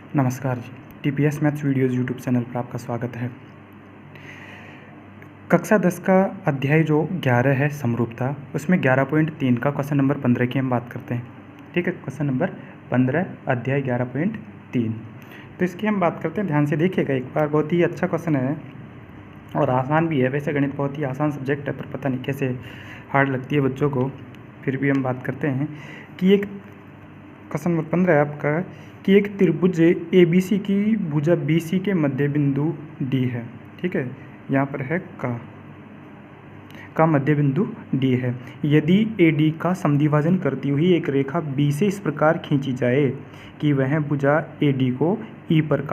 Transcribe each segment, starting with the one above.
नमस्कार जी। TPS maths videos YouTube channel पर आपका स्वागत है। कक्षा 10 का अध्याय जो 11 है समरूपता, उसमें 11.3 का क्वेश्चन नंबर 15 की हम बात करते हैं। ठीक है, क्वेश्चन नंबर 15 अध्याय 11.3। तो इसकी हम बात करते हैं, ध्यान से देखिएगा एक बार। बहुत ही अच्छा क्वेश्चन है और आसान भी है। वैसे गणित बहुत ही आसान सब्जेक्ट है, पर पता नहीं कैसे हार्ड लगती है बच्चों को। फिर भी हम बात करते हैं कि एक क्वेश्चन नंबर 15 है आपका कि एक त्रिभुज ABC की भुजा BC के मध्य बिंदु D है। ठीक है, यहाँ पर है का मध्य बिंदु D है। यदि AD का समद्विभाजन करती हुई एक रेखा B से इस प्रकार खींची जाए कि वह भुजा AD को E पर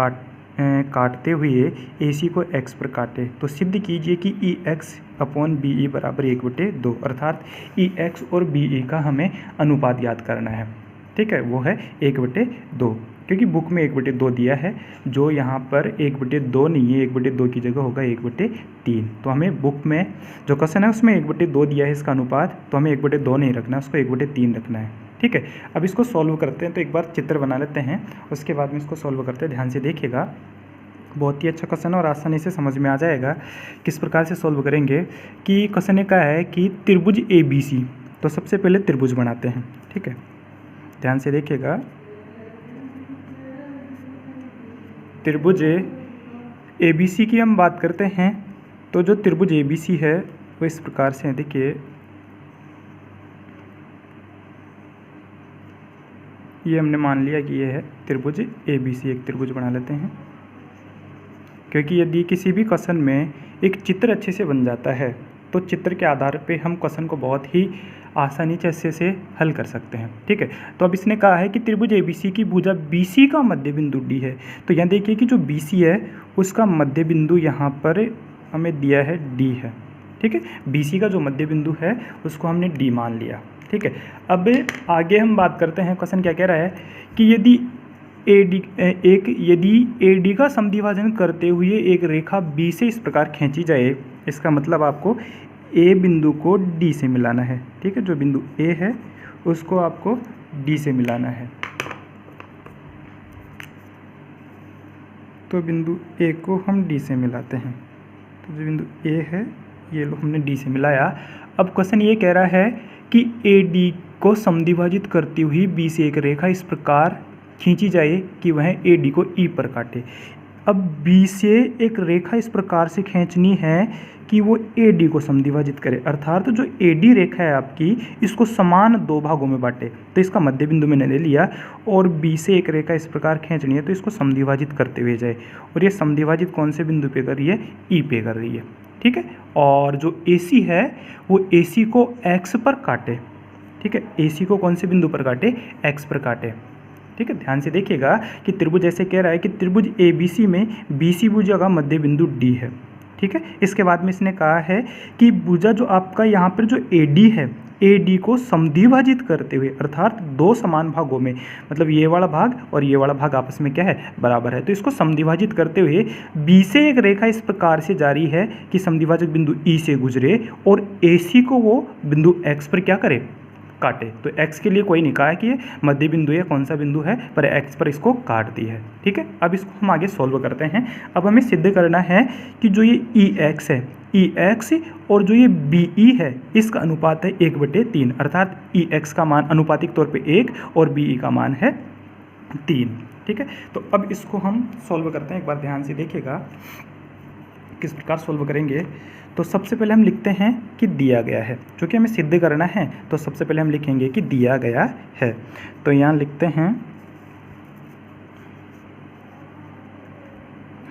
काटते हुए AC को X पर काटे, तो सिद्ध कीजिए कि EX/BE बराबर 1/2, अर्थात EX और BE का हमें अनुपात याद करना है। ठीक है, वो है 1/2, क्योंकि बुक में 1/2 दिया है, जो यहाँ पर 1/2 नहीं है, 1/2 की जगह होगा 1/3। तो हमें बुक में जो क्वेश्चन है उसमें 1/2 दिया है इसका अनुपात, तो हमें 1/2 नहीं रखना है, उसको 1/3 रखना है। ठीक है, अब इसको सॉल्व करते हैं। तो एक बार चित्र बना लेते हैं, उसके बाद में इसको सॉल्व करते हैं। ध्यान से देखिएगा, बहुत ही अच्छा क्वेश्चन है और आसानी से समझ में आ जाएगा किस प्रकार से सॉल्व करेंगे। कि क्वेश्चन का है कि त्रिभुज ABC, तो सबसे पहले त्रिभुज बनाते हैं। ठीक है, ध्यान से देखिएगा, त्रिभुज ABC की हम बात करते हैं। तो जो त्रिभुज ABC है वो इस प्रकार से है। देखिए, ये हमने मान लिया कि ये है त्रिभुज ABC। एक त्रिभुज बना लेते हैं, क्योंकि यदि किसी भी क्वेश्चन में एक चित्र अच्छे से बन जाता है तो चित्र के आधार पे हम क्वेश्चन को बहुत ही आसानी से हल कर सकते हैं। ठीक है, तो अब इसने कहा है कि त्रिभुज ABC की भुजा BC का मध्य बिंदु D है। तो यहाँ देखिए कि जो BC है उसका मध्य बिंदु यहाँ पर हमें दिया है D है। ठीक है, BC का जो मध्य बिंदु है उसको हमने D मान लिया। ठीक है, अब आगे हम बात करते हैं। क्वेश्चन क्या कह रहा है कि यदि AD का समद्विभाजन करते हुए एक रेखा B से इस प्रकार खींची जाए, इसका मतलब आपको A बिंदु को D से मिलाना है। ठीक है, जो बिंदु A है उसको आपको D से मिलाना है। तो बिंदु A को हम D से मिलाते हैं। तो जो बिंदु A है ये लो हमने D से मिलाया। अब क्वेश्चन ये कह रहा है कि AD को समद्विभाजित करती हुई B से एक रेखा इस प्रकार खींची जाए कि वह AD को E पर काटे। अब B से एक रेखा इस प्रकार से खींचनी है कि वो AD को समद्विभाजित करे, अर्थात जो AD रेखा है आपकी इसको समान 2 भागों में बांटे। तो इसका मध्य बिंदु मैंने ले लिया और B से एक रेखा इस प्रकार खींचनी है तो इसको समद्विभाजित करते हुए जाए, और ये समद्विभाजित कौन से बिंदु पे कर रही है? E पे कर रही है। ठीक है, और जो AC है वो AC को X पर काटे। ठीक है, AC को कौन से बिंदु पर काटे? X पर काटे। ठीक है, ध्यान से देखिएगा कि त्रिभुज ऐसे कह रहा है कि त्रिभुज ABC में BC भुजा का मध्य बिंदु D है। ठीक है, इसके बाद में इसने कहा है कि भुजा जो आपका यहाँ पर जो AD है, AD को समद्विभाजित करते हुए, अर्थात 2 समान भागों में, मतलब ये वाला भाग और ये वाला भाग आपस में क्या है? बराबर है। तो इसको समद्विभाजित करते हुए B से एक रेखा इस प्रकार से जारी है कि समद्विभाजक बिंदु E से गुजरे और AC को वो बिंदु X पर क्या करे? काटे। तो x के लिए कोई नहीं कहा है कि ये मध्य बिंदु है, कौन सा बिंदु है, पर x पर इसको काट दी है। ठीक है, अब इसको हम आगे सॉल्व करते हैं। अब हमें सिद्ध करना है कि जो ये EX है, EX और जो ये BE है इसका अनुपात है 1/3, अर्थात EX का मान अनुपातिक तौर पे 1 और BE का मान है 3। ठीक है, तो अब इसको हम सॉल्व करते हैं। एक बार ध्यान से देखिएगा किस प्रकार सॉल्व करेंगे। तो सबसे पहले हम लिखते हैं कि दिया गया है, क्योंकि हमें सिद्ध करना है तो सबसे पहले हम लिखेंगे कि दिया गया है। तो यहाँ लिखते हैं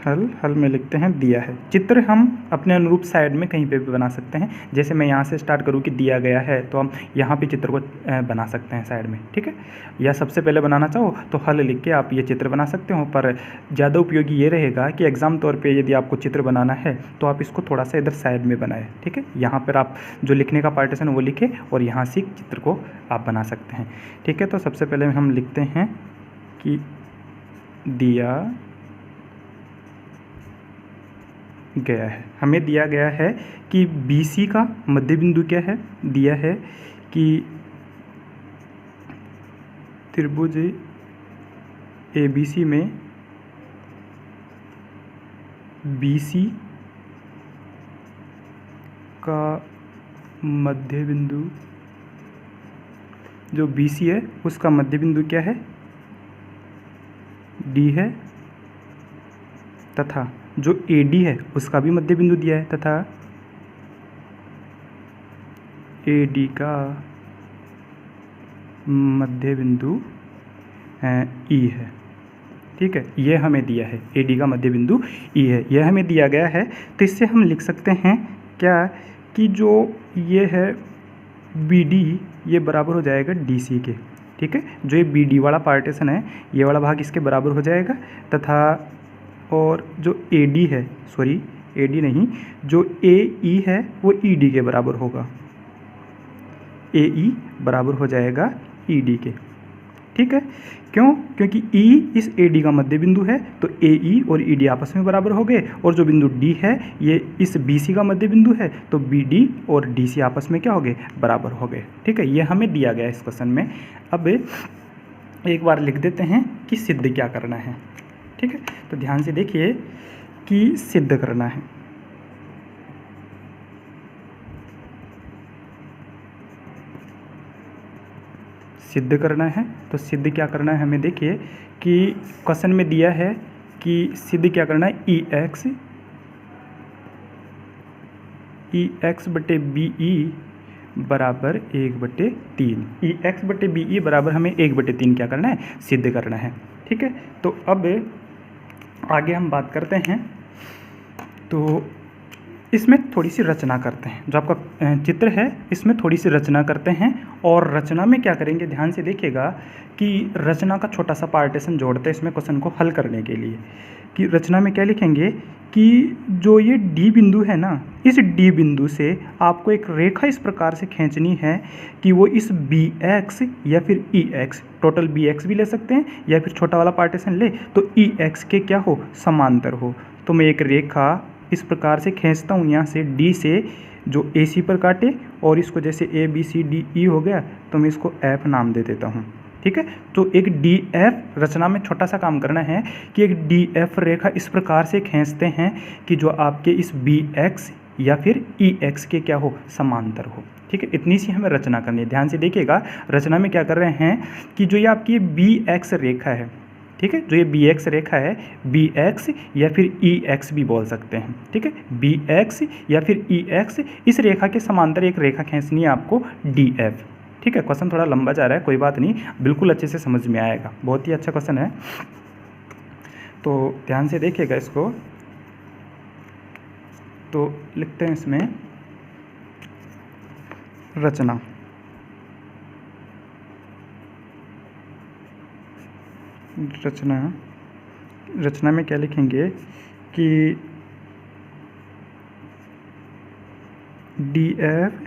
हल में लिखते हैं दिया है। चित्र हम अपने अनुरूप साइड में कहीं पे भी बना सकते हैं। जैसे मैं यहाँ से स्टार्ट करूँ कि दिया गया है, तो हम यहाँ पे चित्र को बना सकते हैं साइड में। ठीक है, या सबसे पहले बनाना चाहो तो हल लिख के आप ये चित्र बना सकते हो, पर ज़्यादा उपयोगी ये रहेगा कि एग्जाम तौर पर यदि आपको चित्र बनाना है तो आप इसको थोड़ा सा इधर साइड में बनाएं। ठीक है, यहाँ पर आप जो लिखने का पार्टीशन वो लिखें और यहाँ से चित्र को आप बना सकते हैं। ठीक है, तो सबसे पहले हम लिखते हैं कि दिया गया है। हमें दिया गया है कि BC का मध्य बिंदु क्या है? दिया है कि त्रिभुज ABC में बी सी का मध्य बिंदु, जो बी सी है उसका मध्य बिंदु क्या है, डी है, तथा जो ए डी है उसका भी मध्य बिंदु दिया है, तथा ए डी का मध्य बिंदु ई है। ठीक है, ये हमें दिया है, ए डी का मध्य बिंदु ई है, यह हमें दिया गया है। तो इससे हम लिख सकते हैं क्या कि जो ये है बी डी, ये बराबर हो जाएगा डी सी के। ठीक है, जो ये बी डी वाला पार्टीशन है ये वाला भाग इसके बराबर हो जाएगा, तथा और जो ए डी है, सॉरी ए डी नहीं, जो ए ई है वो ई डी के बराबर होगा, ए ई बराबर हो जाएगा ई डी के। ठीक है, क्यों? क्योंकि E इस ए डी का मध्य बिंदु है, तो ए ई और ई डी आपस में बराबर हो गए, और जो बिंदु D है ये इस बी सी का मध्य बिंदु है, तो बी डी और डी सी आपस में क्या हो गए, बराबर हो गए। ठीक है, ये हमें दिया गया इस क्वेश्चन में। अब एक बार लिख देते हैं कि सिद्ध क्या करना है। ठीक है, तो ध्यान से देखिए कि सिद्ध करना है। सिद्ध करना है, तो सिद्ध क्या करना है हमें, देखिए कि क्वेश्चन में दिया है कि सिद्ध क्या करना है, ई एक्स बटे बी ई बराबर 1/3। ई एक्स बटे बी ई बराबर हमें 1/3 क्या करना है, सिद्ध करना है। ठीक है, तो अब आगे हम बात करते हैं, तो इसमें थोड़ी सी रचना करते हैं। जो आपका चित्र है इसमें थोड़ी सी रचना करते हैं, और रचना में क्या करेंगे, ध्यान से देखिएगा कि रचना का छोटा सा पार्टीशन जोड़ते हैं इसमें क्वेश्चन को हल करने के लिए। कि रचना में क्या लिखेंगे कि जो ये डी बिंदु है ना, इस डी बिंदु से आपको एक रेखा इस प्रकार से खींचनी है कि वो इस बी एक्स या फिर ई एक्स, टोटल बी एक्स भी ले सकते हैं या फिर छोटा वाला पार्टीशन ले तो ई एक्स के क्या हो, समांतर हो। तो मैं एक रेखा इस प्रकार से खींचता हूँ, यहाँ से डी से जो ए सी पर काटे, और इसको जैसे A B C D E हो गया तो मैं इसको एफ नाम दे देता हूँ। ठीक है, तो एक डी एफ रचना में छोटा सा काम करना है कि एक डी एफ रेखा इस प्रकार से खींचते हैं कि जो आपके इस बी एक्स या फिर ई एक्स के क्या हो, समांतर हो। ठीक है, इतनी सी हमें रचना करनी है। ध्यान से देखिएगा रचना में क्या कर रहे हैं कि जो ये आपकी बी एक्स रेखा है, ठीक है, जो ये बी एक्स रेखा है, बी एक्स या फिर ई एक्स भी बोल सकते हैं। ठीक है, बी एक्स या फिर ई एक्स, इस रेखा के समांतर एक रेखा खींचनी है आपको डी एफ। ठीक है, क्वेश्चन थोड़ा लंबा जा रहा है, कोई बात नहीं, बिल्कुल अच्छे से समझ में आएगा, बहुत ही अच्छा क्वेश्चन है। तो ध्यान से देखिएगा इसको, तो लिखते हैं इसमें रचना। रचना में क्या लिखेंगे कि डी एफ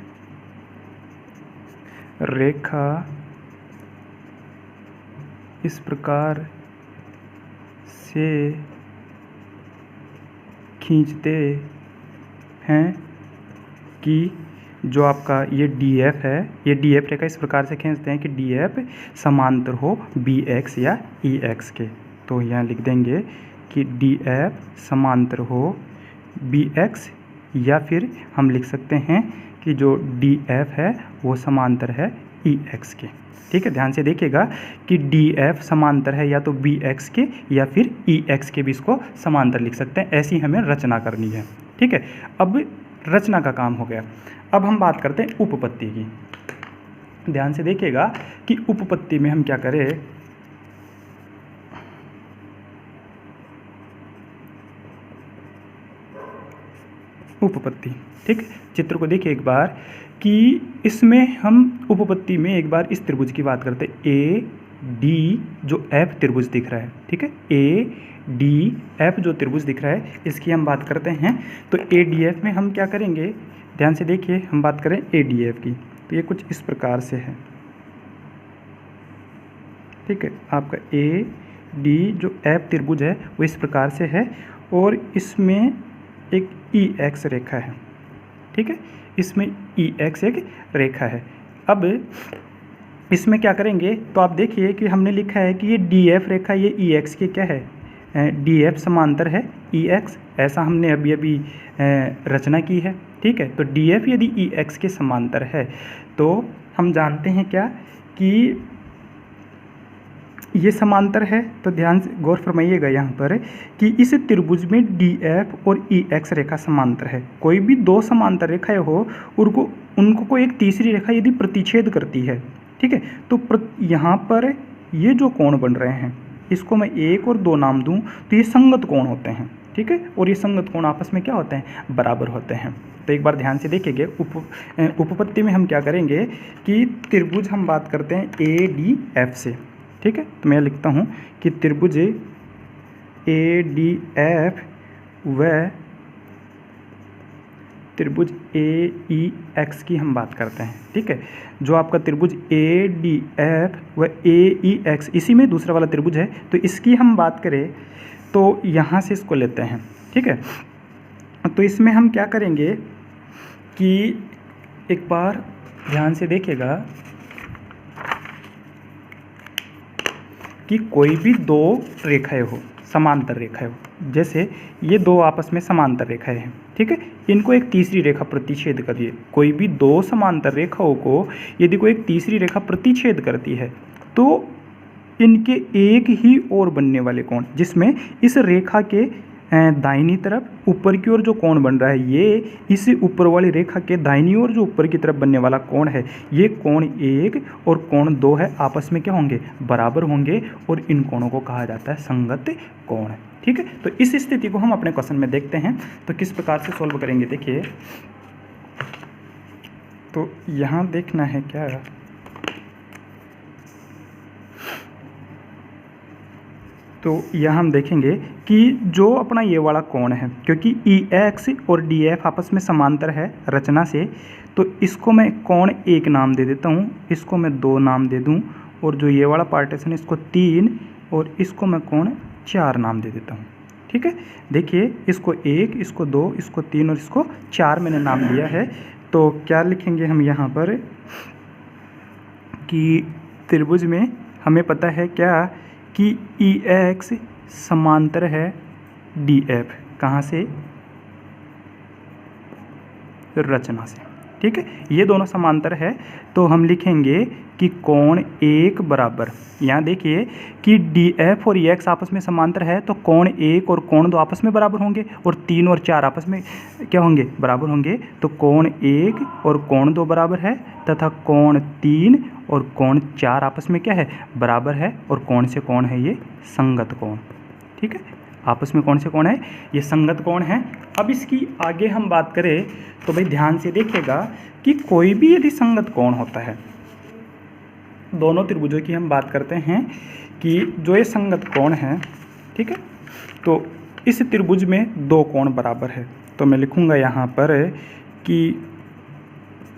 रेखा इस प्रकार से खींचते हैं कि जो आपका ये डी एफ है, ये डी एफ रेखा इस प्रकार से खींचते हैं कि डी एफ समांतर हो बी एक्स या ई एक्स के। तो यहाँ लिख देंगे कि डी एफ समांतर हो बी एक्स, या फिर हम लिख सकते हैं कि जो डी एफ है वो समांतर है ई एक्स के। ठीक है, ध्यान से देखिएगा कि डी एफ समांतर है या तो बी एक्स के या फिर ई एक्स के भी इसको समांतर लिख सकते हैं। ऐसी हमें रचना करनी है। ठीक है, अब रचना का काम हो गया। अब हम बात करते हैं उपपत्ति की। ध्यान से देखिएगा कि उपपत्ति में हम क्या करें, उपपत्ति। ठीक, चित्र को देखिए एक बार कि इसमें हम उपपत्ति में एक बार इस त्रिभुज की बात करते हैं, ए डी जो एफ त्रिभुज दिख रहा है। ठीक है, ए डी एफ जो त्रिभुज दिख रहा है इसकी हम बात करते हैं। तो ए डी एफ में हम क्या करेंगे, ध्यान से देखिए, हम बात करें ए डी एफ की, तो ये कुछ इस प्रकार से है। ठीक है, आपका ए डी जो एफ त्रिभुज है वो इस प्रकार से है, और इसमें एक ई एक्स रेखा है। ठीक है, इसमें ई एक्स एक रेखा है। अब इसमें क्या करेंगे, तो आप देखिए कि हमने लिखा है कि ये डी एफ रेखा ये ई एक्स के क्या है, डी एफ समांतर है ई एक्स, ऐसा हमने अभी अभी रचना की है। ठीक है, तो डी एफ यदि ई एक्स के समांतर है तो हम जानते हैं क्या कि ये समांतर है। तो ध्यान से गौर फरमाइएगा यहाँ पर कि इस त्रिभुज में डी एफ और ई एक्स रेखा समांतर है। कोई भी दो समांतर रेखाएं हो उनको कोई एक तीसरी रेखा यदि प्रतिच्छेद करती है, ठीक है, तो यहाँ पर ये जो कोण बन रहे हैं इसको मैं 1 और 2 नाम दूं तो ये संगत कोण होते हैं। ठीक है, और ये संगत कोण आपस में क्या होते हैं, बराबर होते हैं। तो एक बार ध्यान से देखेंगे उपपत्ति में हम क्या करेंगे कि त्रिभुज हम बात करते हैं ए डी एफ से। ठीक है, तो मैं लिखता हूँ कि त्रिभुज ए डी एफ व त्रिभुज ए ई एक्स की हम बात करते हैं। ठीक है, जो आपका त्रिभुज ए डी एफ व ए ई एक्स, इसी में दूसरा वाला त्रिभुज है, तो इसकी हम बात करें तो यहाँ से इसको लेते हैं। ठीक है, तो इसमें हम क्या करेंगे कि एक बार ध्यान से देखिएगा कि कोई भी दो रेखाएं हो, समांतर रेखाएं हो, जैसे ये दो आपस में समांतर रेखाएं हैं। ठीक है, इनको एक तीसरी रेखा प्रतिच्छेद करिए। कोई भी दो समांतर रेखाओं को यदि कोई एक तीसरी रेखा प्रतिच्छेद करती है तो इनके एक ही ओर बनने वाले कोण, जिसमें इस रेखा के दाहिनी तरफ ऊपर की ओर जो कोण बन रहा है, ये इस ऊपर वाली रेखा के दाहिनी ओर जो ऊपर की तरफ बनने वाला कोण है, ये कोण 1 और कोण 2 है, आपस में क्या होंगे, बराबर होंगे, और इन कोणों को कहा जाता है संगत कोण। ठीक है, तो इस स्थिति को हम अपने क्वेश्चन में देखते हैं तो किस प्रकार से सॉल्व करेंगे। देखिए, तो यहाँ देखना है क्या, तो यहाँ हम देखेंगे कि जो अपना ये वाला कोण है, क्योंकि ई एक्स और डी एफ आपस में समांतर है रचना से, तो इसको मैं कोण 1 नाम दे देता हूँ, इसको मैं 2 नाम दे दूँ, और जो ये वाला पार्टीशन इसको 3 और इसको मैं कोण 4 नाम दे देता हूँ। ठीक है, देखिए इसको 1, इसको 2, इसको 3 और इसको 4 मैंने नाम दिया है। तो क्या लिखेंगे हम यहाँ पर कि त्रिभुज में हमें पता है क्या कि ई एक्स समांतर है डी एफ, कहाँ से, रचना से। ठीक है, ये दोनों समांतर है, तो हम लिखेंगे कि कोण 1 बराबर, यहाँ देखिए कि डी एफ और ई एक्स आपस में समांतर है, तो कोण 1 और कोण 2 आपस में बराबर होंगे, और 3 और 4 आपस में क्या होंगे, बराबर होंगे। तो कोण 1 और कोण 2 बराबर है, तथा कोण 3 और कोण 4 आपस में क्या है, बराबर है, और कौन से कोण है, ये संगत कोण। ठीक है, आपस में कौन से कोण है, ये संगत कोण है। अब इसकी आगे हम बात करें तो भाई ध्यान से देखिएगा कि कोई भी यदि संगत कोण होता है, दोनों त्रिभुजों की हम बात करते हैं कि जो ये संगत कोण है, ठीक है, तो इस त्रिभुज में 2 कोण बराबर है, तो मैं लिखूंगा यहाँ पर कि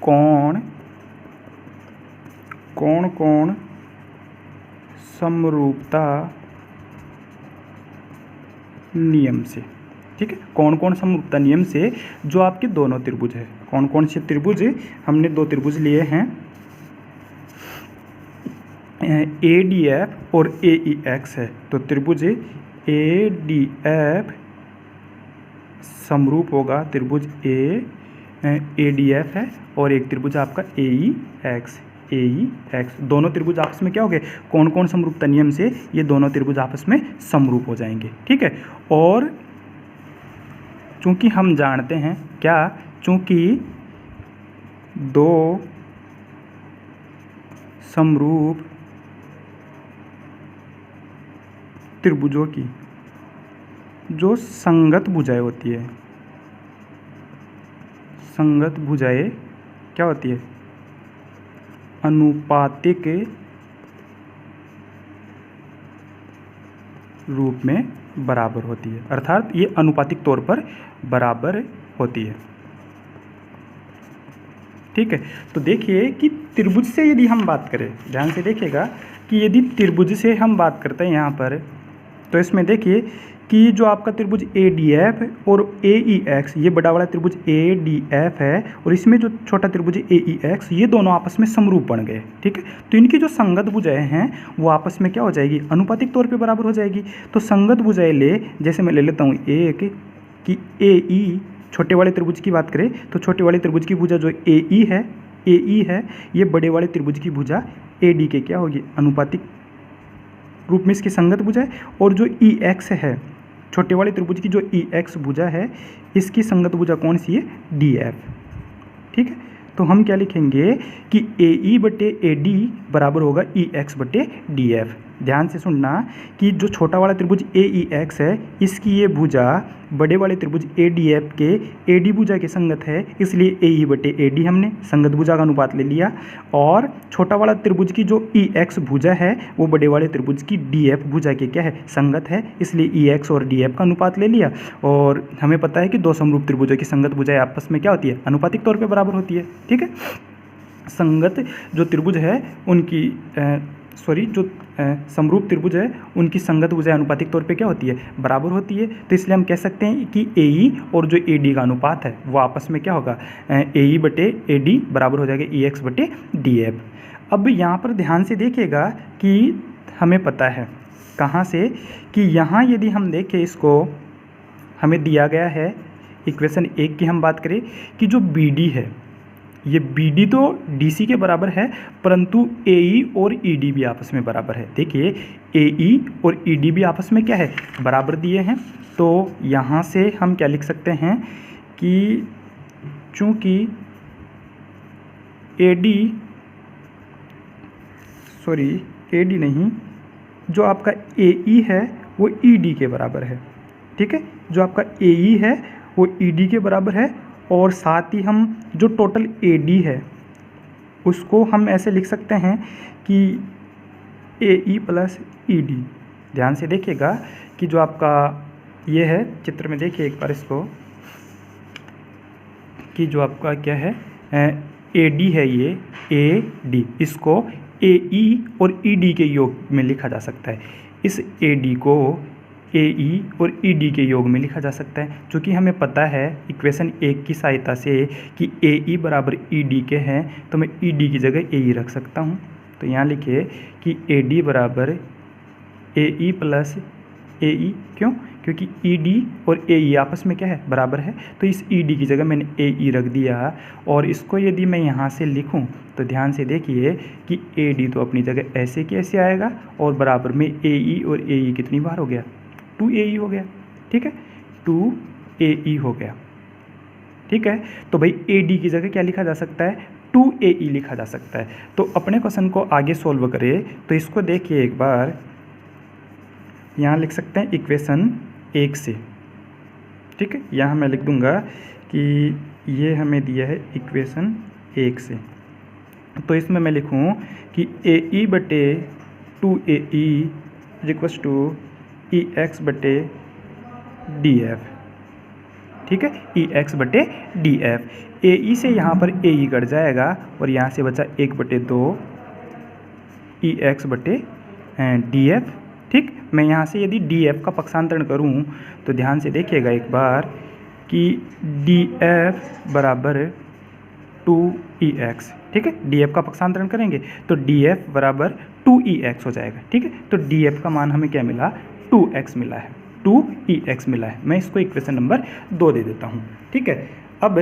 कोण कोण समरूपता नियम से। ठीक है, कौन समरूपता नियम से जो आपके दोनों त्रिभुज है, कौन से त्रिभुज, हमने 2 त्रिभुज लिए हैं, ए डी एफ और ए ई एक्स है, तो त्रिभुज ए डी एफ समरूप होगा त्रिभुज ए डी एफ है, और एक त्रिभुज आपका ए ई एक्स, दोनों त्रिभुज आपस में क्या हो गए, कौन समरूपता नियम से ये दोनों त्रिभुज आपस में समरूप हो जाएंगे। ठीक है, और चूंकि हम जानते हैं क्या, चूंकि 2 समरूप त्रिभुजों की जो संगत भुजाएं होती है, संगत भुजाएं क्या होती है, अनुपातिक रूप में बराबर होती है, अर्थात ये अनुपातिक तौर पर बराबर होती है। ठीक है, तो देखिए कि त्रिभुज से यदि हम बात करें, ध्यान से देखिएगा कि यदि त्रिभुज से हम बात करते हैं यहाँ पर, तो इसमें देखिए कि जो आपका त्रिभुज ADF और AEX, ये बड़ा वाला त्रिभुज ADF है और इसमें जो छोटा त्रिभुज AEX, ये दोनों आपस में समरूप बन गए। ठीक है, तो इनकी जो संगत भुजाएं हैं वो आपस में क्या हो जाएगी, अनुपातिक तौर पे बराबर हो जाएगी। तो संगत भुजाएं ले, जैसे मैं ले लेता हूँ एक कि AE, छोटे वाले त्रिभुज की बात करें तो छोटे वाले त्रिभुज की भुजा जो AE है, ये बड़े वाले त्रिभुज की भुजा AD के क्या होगी, अनुपातिक रूप में इसकी संगत भुजा है। और जो EX है, छोटे वाले त्रिभुज की जो EX भुजा है, इसकी संगत भुजा कौन सी है, DF। ठीक है, तो हम क्या लिखेंगे कि AE बटे AD बराबर होगा EX बटे DF। ध्यान से सुनना कि जो छोटा वाला त्रिभुज AEX है, इसकी ये भुजा बड़े वाले त्रिभुज ADF के AD भुजा के संगत है, इसलिए AE बटे AD हमने संगत भुजा का अनुपात ले लिया। और छोटा वाला त्रिभुज की जो EX भुजा है वो बड़े वाले त्रिभुज की DF भुजा के क्या है, संगत है, इसलिए EX और DF का अनुपात ले लिया। और हमें पता है कि दो समरूप त्रिभुजों की संगत भुजाएं आपस में क्या होती है, अनुपातिक तौर पर बराबर होती है। ठीक है, संगत जो त्रिभुज है उनकी जो समरूप त्रिभुज है उनकी संगत भुजाएं अनुपातिक तौर पे क्या होती है, बराबर होती है। तो इसलिए हम कह सकते हैं कि AE और जो AD का अनुपात है वो आपस में क्या होगा, AE बटे AD बराबर हो जाएगा EX बटे DF। अब यहाँ पर ध्यान से देखिएगा कि हमें पता है कहाँ से, कि यहाँ यदि हम देखें इसको, हमें दिया गया है इक्वेशन 1 की हम बात करें कि जो BD है, ये BD तो DC के बराबर है, परंतु AE और ED भी आपस में बराबर है। देखिए AE और ED भी आपस में क्या है, बराबर दिए हैं। तो यहाँ से हम क्या लिख सकते हैं कि चूँकि AD नहीं, जो आपका AE है वो ED के बराबर है। ठीक है, जो आपका AE है वो ED के बराबर है। और साथ ही हम जो टोटल AD है उसको हम ऐसे लिख सकते हैं कि AE प्लस ED। ध्यान से देखिएगा कि जो आपका ये है चित्र में, देखिए एक बार इसको, कि जो आपका क्या है AD है, ये AD, इसको AE और ED के योग में लिखा जा सकता है। इस AD को AE और ED के योग में लिखा जा सकता है, क्योंकि हमें पता है इक्वेशन 1 की सहायता से कि AE बराबर ED के हैं, तो मैं ED की जगह AE रख सकता हूं। तो यहाँ लिखिए कि AD बराबर AE प्लस AE। क्यों? क्योंकि ED और AE आपस में क्या है, बराबर है। तो इस ED की जगह मैंने AE रख दिया। और इसको यदि मैं यहाँ से लिखूँ तो ध्यान से देखिए कि AD तो अपनी जगह ऐसे कैसे आएगा, और बराबर में AE और AE कितनी बार हो गया, 2AE हो गया। ठीक है, 2AE हो गया। ठीक है, तो भाई AD की जगह क्या लिखा जा सकता है, 2AE लिखा जा सकता है। तो अपने क्वेश्चन को आगे सोल्व करें तो इसको देखिए एक बार, यहाँ लिख सकते हैं इक्वेशन 1 से। ठीक है, यहाँ मैं लिख दूंगा कि ये हमें दिया है इक्वेशन 1 से। तो इसमें मैं लिखूँ कि AE बटे 2AE इक्वल्स टू EX बटे DF। ठीक है, EX बटे DF। AE से यहाँ पर AE कट जाएगा और यहाँ से बचा 1/2 EX बटे DF। ठीक, मैं यहाँ से यदि DF का पक्षांतरण करूँ तो ध्यान से देखिएगा एक बार कि DF बराबर 2EX। ठीक है, DF का पक्षांतरण करेंगे तो DF बराबर 2EX हो जाएगा। ठीक है, तो DF का मान हमें क्या मिला, 2x मिला है, 2EX मिला है। मैं इसको इक्वेशन नंबर 2 दे देता हूँ। ठीक है, अब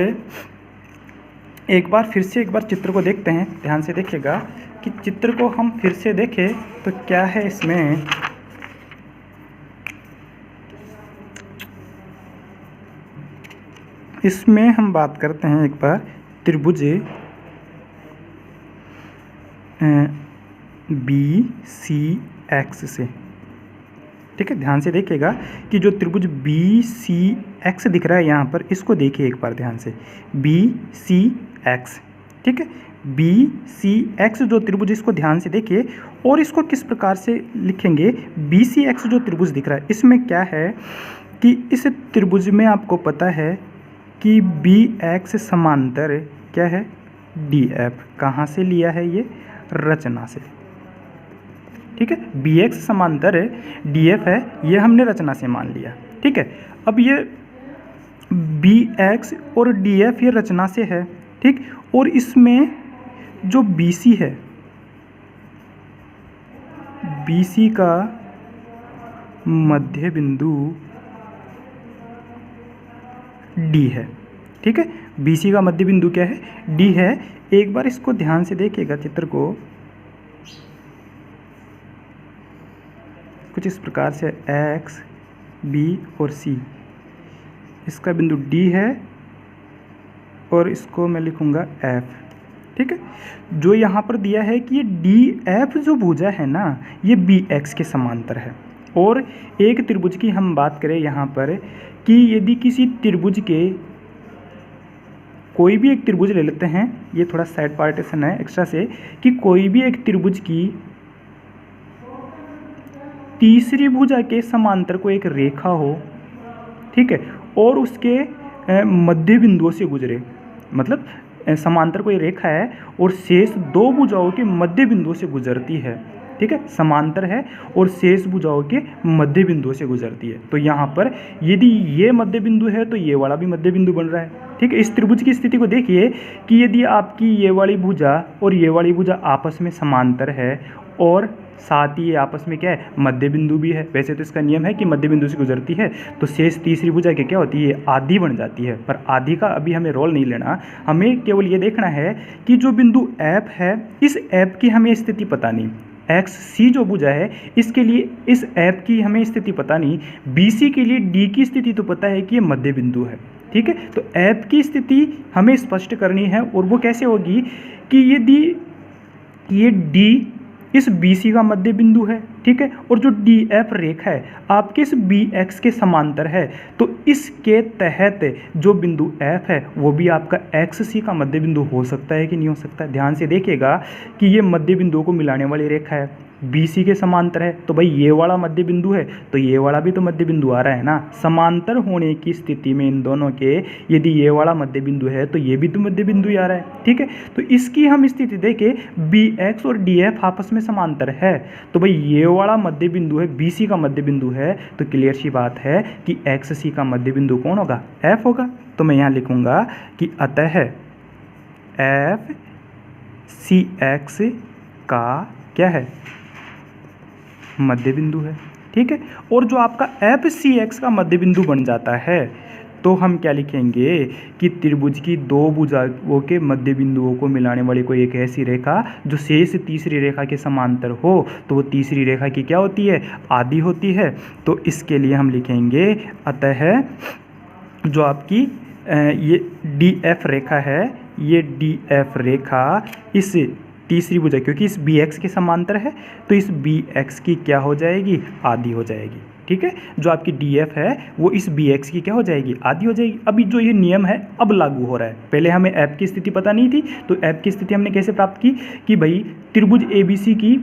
एक बार फिर से एक बार चित्र को देखते हैं। ध्यान से देखिएगा कि चित्र को हम फिर से देखें तो क्या है इसमें, हम बात करते हैं एक बार त्रिभुज BCX से। ठीक है, ध्यान से देखिएगा कि जो त्रिभुज BCX दिख रहा है यहाँ पर, इसको देखिए एक बार ध्यान से, BCX। ठीक है, BCX जो त्रिभुज, इसको ध्यान से देखिए और इसको किस प्रकार से लिखेंगे। BCX जो त्रिभुज दिख रहा है इसमें क्या है कि इस त्रिभुज में आपको पता है कि BX समांतर क्या है, DF। कहाँ से लिया है ये, रचना से। ठीक है। बी एक्स समांतर डी एफ है, ये हमने रचना से मान लिया, ठीक है। अब ये बी एक्स और डी एफ ये रचना से है, ठीक। और इसमें जो बी सी है, बी सी का मध्य बिंदु डी है, ठीक है। बी सी का मध्य बिंदु क्या है, डी है। एक बार इसको ध्यान से देखिएगा चित्र को, कुछ इस प्रकार से एक्स बी और सी, इसका बिंदु डी है और इसको मैं लिखूंगा एफ, ठीक है। जो यहाँ पर दिया है कि ये डी एफ जो भुजा है ना, ये बी एक्स के समांतर है। और एक त्रिभुज की हम बात करें यहाँ पर कि यदि किसी त्रिभुज के, कोई भी एक त्रिभुज ले लेते हैं, ये थोड़ा साइड पार्टीशन है एक्स्ट्रा से, कि कोई भी एक त्रिभुज की तीसरी भुजा के समांतर को एक रेखा हो, ठीक है, और उसके मध्य बिंदुओं से गुजरे, मतलब समांतर कोई रेखा है और शेष दो भुजाओं के मध्य बिंदुओं से गुजरती है, ठीक है। समांतर है और शेष भुजाओं के मध्य बिंदुओं से गुजरती है। तो यहाँ पर यदि ये मध्य बिंदु है तो ये वाला भी मध्य बिंदु बन रहा है, ठीक है। इस त्रिभुज की स्थिति को देखिए कि यदि आपकी ये वाली भुजा और ये वाली भुजा आपस में समांतर है और साथ ही ये आपस में क्या है, मध्य बिंदु भी है। वैसे तो इसका नियम है कि मध्य बिंदु से गुजरती है, तो शेष तीसरी भुजा के क्या होती है, आधी बन जाती है। पर आधी का अभी हमें रोल नहीं लेना, हमें केवल ये देखना है कि जो बिंदु एफ है, इस एफ की हमें स्थिति पता नहीं, एक्स सी जो भुजा है इसके लिए इस एफ की हमें स्थिति पता नहीं, बी सी के लिए डी की स्थिति तो पता है कि ये मध्य बिंदु है, ठीक है। तो एफ की स्थिति हमें स्पष्ट करनी है और वो कैसे होगी कि यदि ये डी इस बी सी का मध्य बिंदु है, ठीक है, और जो डी एफ रेखा है आपके इस बी एक्स के समांतर है, तो इसके तहत जो बिंदु एफ है वो भी आपका एक्स सी का मध्य बिंदु हो सकता है कि नहीं हो सकता है। ध्यान से देखिएगा कि ये मध्य बिंदुओं को मिलाने वाली रेखा है, बी सी के समांतर है, तो भाई ये वाला मध्य बिंदु है तो ये वाला भी तो मध्य बिंदु आ रहा है ना। समांतर होने की स्थिति में इन दोनों के यदि ये वाला मध्य बिंदु है तो ये भी तो मध्य बिंदु ही आ रहा है, ठीक है। तो इसकी हम स्थिति देखें, बी एक्स और डी एफ आपस में समांतर है, तो भाई ये वाला मध्य बिंदु है, बी सी का मध्य बिंदु है, तो क्लियर सी बात है कि एक्स सी का मध्य बिंदु कौन होगा, एफ होगा। तो मैं यहाँ लिखूंगा कि अतः एफ सी एक्स का क्या है, मध्य बिंदु है, ठीक है। और जो आपका एफ सी एक्स का मध्य बिंदु बन जाता है तो हम क्या लिखेंगे कि त्रिभुज की दो भुजाओं के मध्य बिंदुओं को मिलाने वाली कोई एक ऐसी रेखा जो शेष तीसरी रेखा के समांतर हो, तो वो तीसरी रेखा की क्या होती है, आधी होती है। तो इसके लिए हम लिखेंगे अतः जो आपकी ये डी एफ रेखा है, ये डी एफ रेखा इस तीसरी भुजा, क्योंकि इस बी एक्स के समांतर है तो इस बी एक्स की क्या हो जाएगी, आधी हो जाएगी, ठीक है। जो आपकी डी एफ है वो इस बी एक्स की क्या हो जाएगी, आधी हो जाएगी। अभी जो ये नियम है अब लागू हो रहा है, पहले हमें एफ की स्थिति पता नहीं थी, तो एफ की स्थिति हमने कैसे प्राप्त की कि भाई त्रिभुज ए बी सी की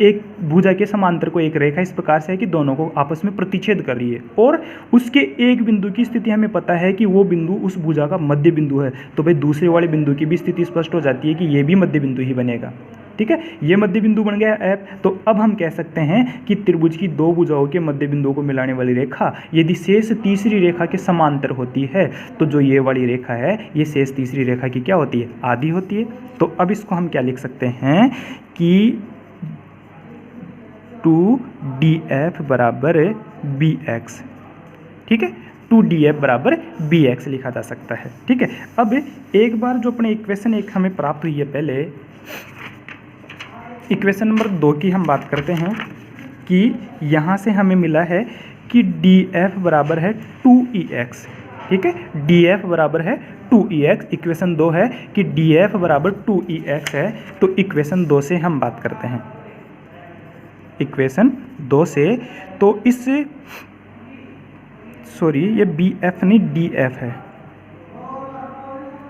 एक भुजा के समांतर को एक रेखा इस प्रकार से है कि दोनों को आपस में प्रतिच्छेद कर रही है और उसके एक बिंदु की स्थिति हमें पता है कि वो बिंदु उस भुजा का मध्य बिंदु है, तो भाई दूसरे वाले बिंदु की भी स्थिति स्पष्ट हो जाती है कि ये भी मध्य बिंदु ही बनेगा, ठीक है। ये मध्य बिंदु बन गया एफ। तो अब हम कह सकते हैं कि त्रिभुज की दो भुजाओं के मध्य बिंदुओं को मिलाने वाली रेखा यदि शेष तीसरी रेखा के समांतर होती है तो जो ये वाली रेखा है ये शेष तीसरी रेखा की क्या होती है, आधी होती है। तो अब इसको हम क्या लिख सकते हैं कि 2df बराबर bx, ठीक है, 2df बराबर bx लिखा जा सकता है, ठीक है। अब एक बार जो अपने इक्वेशन एक हमें प्राप्त हुई है, पहले इक्वेशन नंबर 2 की हम बात करते हैं कि यहाँ से हमें मिला है कि df बराबर है 2ex, ठीक है, df बराबर है 2ex। इक्वेशन 2 है कि df बराबर 2ex है, तो इक्वेशन 2 से हम बात करते हैं, इक्वेशन 2 से। तो इस सॉरी ये बी एफ नहीं डी एफ है,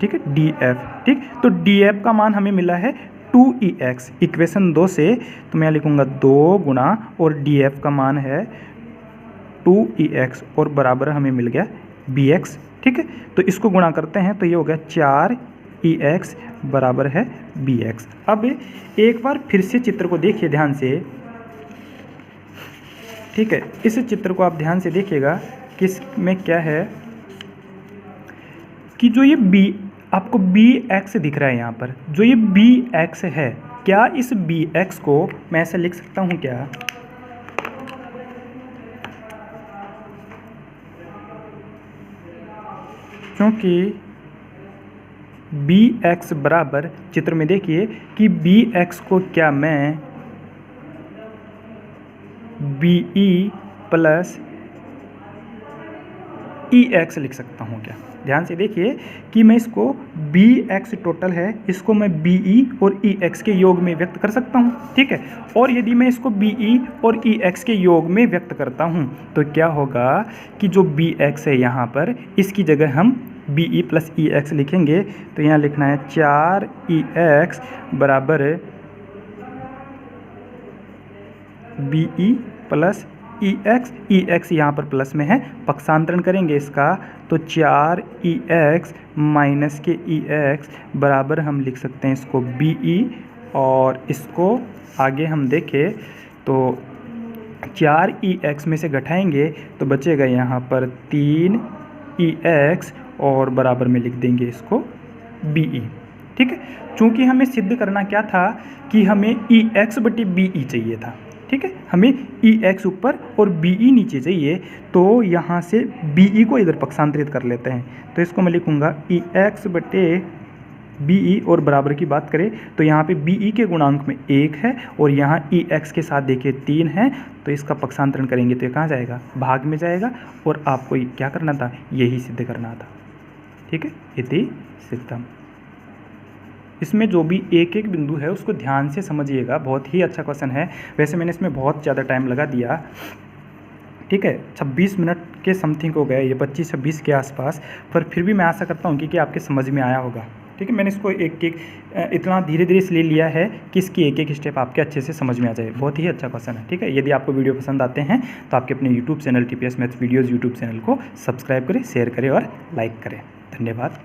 ठीक है, डी एफ, ठीक। तो डी एफ का मान हमें मिला है 2ex इक्वेशन 2 से, तो मैं लिखूंगा 2 गुणा और डी एफ का मान है 2ex और बराबर हमें मिल गया bx, ठीक है। तो इसको गुणा करते हैं तो ये हो गया 4ex बराबर है bx। अब एक बार फिर से चित्र को देखिए ध्यान से ठीक है, इस चित्र को आप ध्यान से देखिएगा कि इसमें क्या है कि जो ये बी आपको बी एक्स दिख रहा है यहाँ पर, जो ये बी एक्स है, क्या इस बी एक्स को मैं ऐसे लिख सकता हूँ क्या, क्योंकि बी एक्स बराबर, चित्र में देखिए कि बी एक्स को क्या मैं बी ई प्लस ई एक्स लिख सकता हूँ क्या। ध्यान से देखिए कि मैं इसको बी एक्स टोटल है, इसको मैं बी ई और ई एक्स के योग में व्यक्त कर सकता हूँ, ठीक है। और यदि मैं इसको बी ई और ई एक्स के योग में व्यक्त करता हूँ तो क्या होगा कि जो बी एक्स है यहाँ पर, इसकी जगह हम बी ई प्लस ई एक्स लिखेंगे। तो यहाँ लिखना है 4 ई एक्स बराबर बी ई प्लस ई एक्स यहाँ पर प्लस में है, पक्षांतरण करेंगे इसका तो 4 ई एक्स माइनस के ई एक्स बराबर हम लिख सकते हैं इसको बी ई, और इसको आगे हम देखें तो 4 ई एक्स में से घटाएंगे तो बचेगा यहाँ पर 3 ई एक्स और बराबर में लिख देंगे इसको बी ई, ठीक है। चूँकि हमें सिद्ध करना क्या था कि हमें ई एक्स बटे बी ई चाहिए था, ठीक है, हमें ई एक्स ऊपर और बी ई नीचे चाहिए, तो यहाँ से बी ई को इधर पक्षांतरित कर लेते हैं। तो इसको मैं लिखूँगा ई एक्स बटे बी ई, और बराबर की बात करें तो यहाँ पे बी ई के गुणांक में 1 है और यहाँ ई एक्स के साथ देखिए 3 है, तो इसका पक्षांतरण करेंगे तो ये कहाँ जाएगा, भाग में जाएगा। और आपको क्या करना था, यही सिद्ध करना था, ठीक है, इति सिद्धम। इसमें जो भी एक एक बिंदु है उसको ध्यान से समझिएगा, बहुत ही अच्छा क्वेश्चन है। वैसे मैंने इसमें बहुत ज़्यादा टाइम लगा दिया, ठीक है, 26 मिनट के समथिंग हो गए, ये 25-26 के आसपास, पर फिर भी मैं आशा करता हूँ कि आपके समझ में आया होगा, ठीक है। मैंने इसको एक एक इतना धीरे धीरे इसलिए लिया है कि इसकी एक एक स्टेप आपके अच्छे से समझ में आ जाए। बहुत ही अच्छा क्वेश्चन है, ठीक है। यदि आपको वीडियो पसंद आते हैं तो आपके अपने YouTube channel TPS maths videos YouTube channel को सब्सक्राइब करें, शेयर करें और लाइक करें। धन्यवाद।